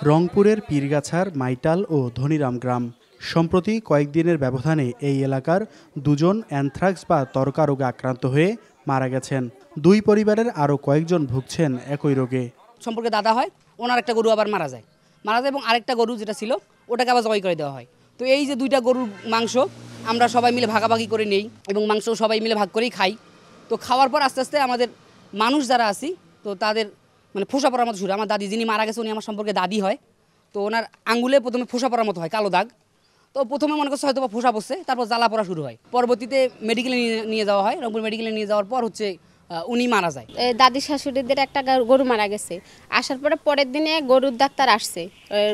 রংপুরের পীরগাছার মাইটাল ও ধনিরাম গ্রাম। সম্প্রতি কয়েকদিনের ব্যবধানে এই এলাকার দুজন অ্যানথ্রাক্স বা ত্বরকা রোগে আক্রান্ত হয়ে মারা গেছেন। দুই পরিবারের আরও কয়েকজন ভুগছেন একই রোগে। সম্পর্কে দাদা হয়, ওনার একটা গরু আবার মারা যায় এবং আরেকটা গরু যেটা ছিল ওটাকে আবার জবাই করে দেওয়া হয়। তো এই যে দুইটা গরুর মাংস আমরা সবাই মিলে ভাগাভাগি করে নেই এবং মাংস সবাই মিলে ভাগ করেই খাই। তো খাওয়ার পর আস্তে আস্তে আমাদের মানুষ যারা আছি তো তাদের মানে ফোসা পড়ার মতো শুরু। আমার দাদি যিনি মারা গেছে উনি আমার সম্পর্কে দাদি হয়। তো ওনার আঙ্গুলে প্রথমে ফোসা পড়ার মতো হয়, কালো দাগ। তো প্রথমে মনে করছে হয়তো ফোসা পড়ছে, তারপর জ্বালা পড়া শুরু হয়। পরবর্তীতে মেডিকেলে নিয়ে যাওয়া হয়। রংপুর মেডিকেলে নিয়ে যাওয়ার পর উনি মারা যায়। দাদি শাশুড়িদের একটা গরু মারা গেছে, আসার পরের দিনে গরুর ডাক্তার আসছে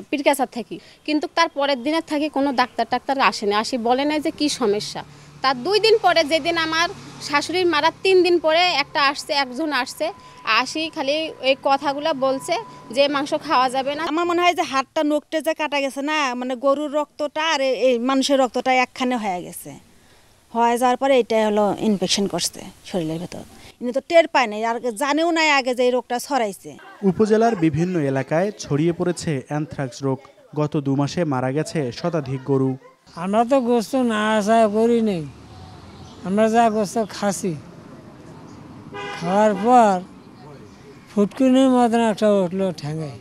পীরগাছার থেকে, কিন্তু তার পরের দিনের থেকে কোনো ডাক্তার আসেনি, বলে নাই যে কি সমস্যা। তার 2 দিন পরে, যেদিন আমার শাশুড়ির মারার 3 দিন পরে একজন আসছে, খালি এই কথাগুলো বলছে যে মাংস খাওয়া যাবে না। আমার মনে হয় যে হাতটা নখটে যে কাটা গেছে না, মানে গরুর রক্তটা আর এই মানুষের রক্তটা একখানে হয়ে গেছে। হয়ে যাওয়ার পরে এটাই হলো ইনফেকশন করছে শরীরের ভেতর। ইনি তো টের পায় নাই, আর জানেও নাই আগে যে এই রোগটা ছড়াইছে। উপজেলার বিভিন্ন এলাকায় ছড়িয়ে পড়েছে অ্যানথ্রাক্স রোগ। গত 2 মাসে মারা গেছে শতাধিক গরু। আমরা তো গোস্ত না আসা করি নেই, আমরা যা গোস্ত খাসি, খাওয়ার পর ফুটকুনির মতন একটা উঠলো ঠ্যাঙ্গায়।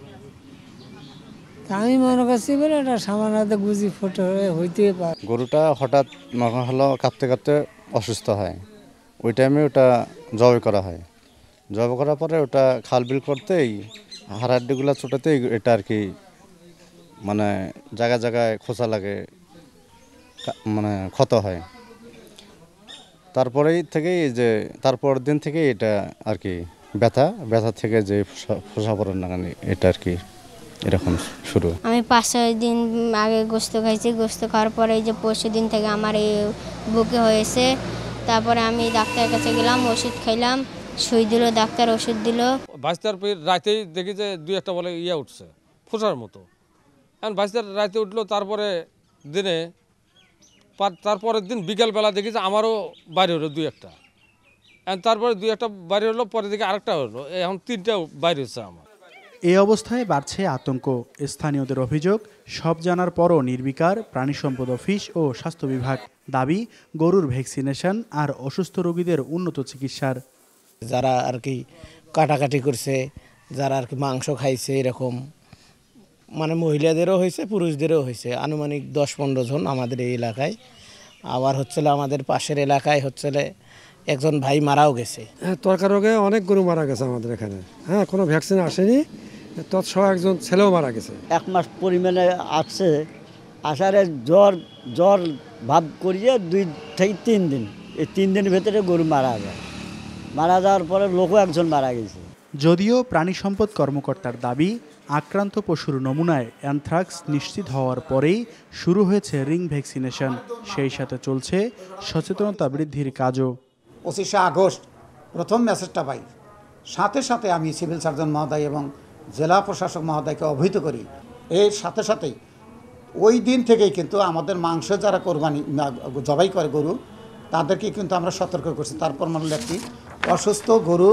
আমি মনে করছি বলে এটা সামান্য গুজি ফুটো হইতে পারে। গরুটা হঠাৎ মনে হলো কাঁপতে কাঁপতে অসুস্থ হয়, ওই টাইমে ওটা জবাই করা হয়। জবাই করার পরে ওটা খালবিল করতেই হাড়াহাড্ডিগুলো ছোটাতেই এটা আর কি মানে জায়গায় জায়গায় খোঁচা লাগে, মানে ক্ষত হয়। তারপর দিন থেকেই এটা আর কি ব্যথা থেকে যে ফোসা পড়ার নাগানি এটা আর কি এরকম শুরু। আমি 5-6 দিন আগে গোস্ত খাইছি, গোস্ত খাওয়ার পরে এই যে পরশু দিন থেকে আমার এই বুকে হয়েছে। তারপরে আমি ডাক্তারের কাছে গেলাম, ওষুধ খাইলাম, সুই দিল ডাক্তার, ওষুধ দিল। বাইশটার রাতেই দেখি যে 2-1টা বলে উঠছে ফোসার মতো। এখন 22টার রাতে উঠলো, তারপরে তারপরের দিন বিকেলবেলা দেখি যে আমারও বাইরে হলো 2-1টা। তারপরে 2-1টা বাইরে হলো, পরে দিকে আরেকটা হলো, এখন 3টা বাইরে হচ্ছে আমার। এই অবস্থায় বাড়ছে আতঙ্ক। স্থানীয়দের অভিযোগ, সব জানার পরও নির্বিকার প্রাণী সম্পদ অফিস ও স্বাস্থ্য বিভাগ। দাবি গরুর ভ্যাকসিনেশন আর অসুস্থ রোগীদের উন্নত চিকিৎসার। যারা আর কি কাটাকাটি করছে, যারা আর কি মাংস খাইছে, এরকম মানে মহিলাদেরও হয়েছে, পুরুষদেরও হয়েছে, আনুমানিক 10-15 জন আমাদের এই এলাকায়। আবার আমাদের পাশের এলাকায় একজন ভাই মারাও গেছে। ত্বরকা রোগে অনেক গরু মারা গেছে আমাদের এখানে। কোনো ভ্যাকসিন আসেনি, তৎসহ একজন ছেলেও মারা গেছে। 1 মাস পরিমাণে আসছে, আসারে জ্বর ভাব করিয়ে 2 থেকে 3 দিন, এই 3 দিনের ভেতরে গরু মারা যায়। মারা যাওয়ার পরে লোকও একজন মারা গেছে। যদিও প্রাণী সম্পদ কর্মকর্তার দাবি, আক্রান্ত পশুর নমুনায় অ্যানথ্রাক্স নিশ্চিত হওয়ার পরেই শুরু হয়েছে রিং ভ্যাকসিনেশন। সেই সাথে চলছে সচেতনতা বৃদ্ধির কাজও। 25শে আগস্ট প্রথম মেসেজটা পাই, সাথে আমি সিভিল সার্জন মহোদয় এবং জেলা প্রশাসক মহোদয়কে অবহিত করি। এর সাথেই ওই দিন থেকেই কিন্তু আমাদের মাংস যারা জবাই করে গরু, তাদেরকে কিন্তু আমরা সতর্ক করছি। তারপর মানে একটি অসুস্থ গরু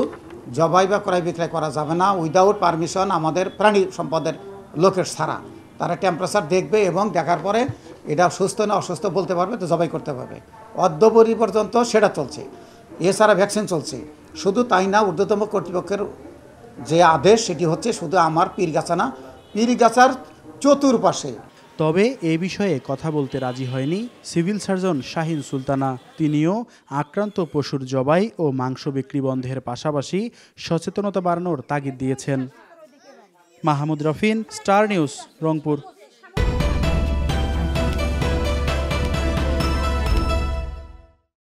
জবাই বা ক্রয় বিক্রয় করা যাবে না উইদাউট পারমিশন আমাদের প্রাণী সম্পদের লোকের ছাড়া। তারা টেম্পারেচার দেখবে এবং দেখার পরে এটা সুস্থ না অসুস্থ বলতে পারবে, তো জবাই করতে পারবে। অদ্যপরি পর্যন্ত সেটা চলছে। এছাড়া ভ্যাকসিন চলছে। শুধু তাই না, ঊর্ধ্বতম কর্তৃপক্ষের যে আদেশ সেটি হচ্ছে শুধু আমার পীরগাছা না, পীরগাছার চতুর্পাশে। তবে এ বিষয়ে কথা বলতে রাজি হয়নি সিভিল সার্জন শাহিন সুলতানা। তিনিও আক্রান্ত পশুর জবাই ও মাংস বিক্রি বন্ধের পাশাপাশি সচেতনতা বাড়ানোর তাগিদ দিয়েছেন। Mahmud Rafin, star news, Rangpur.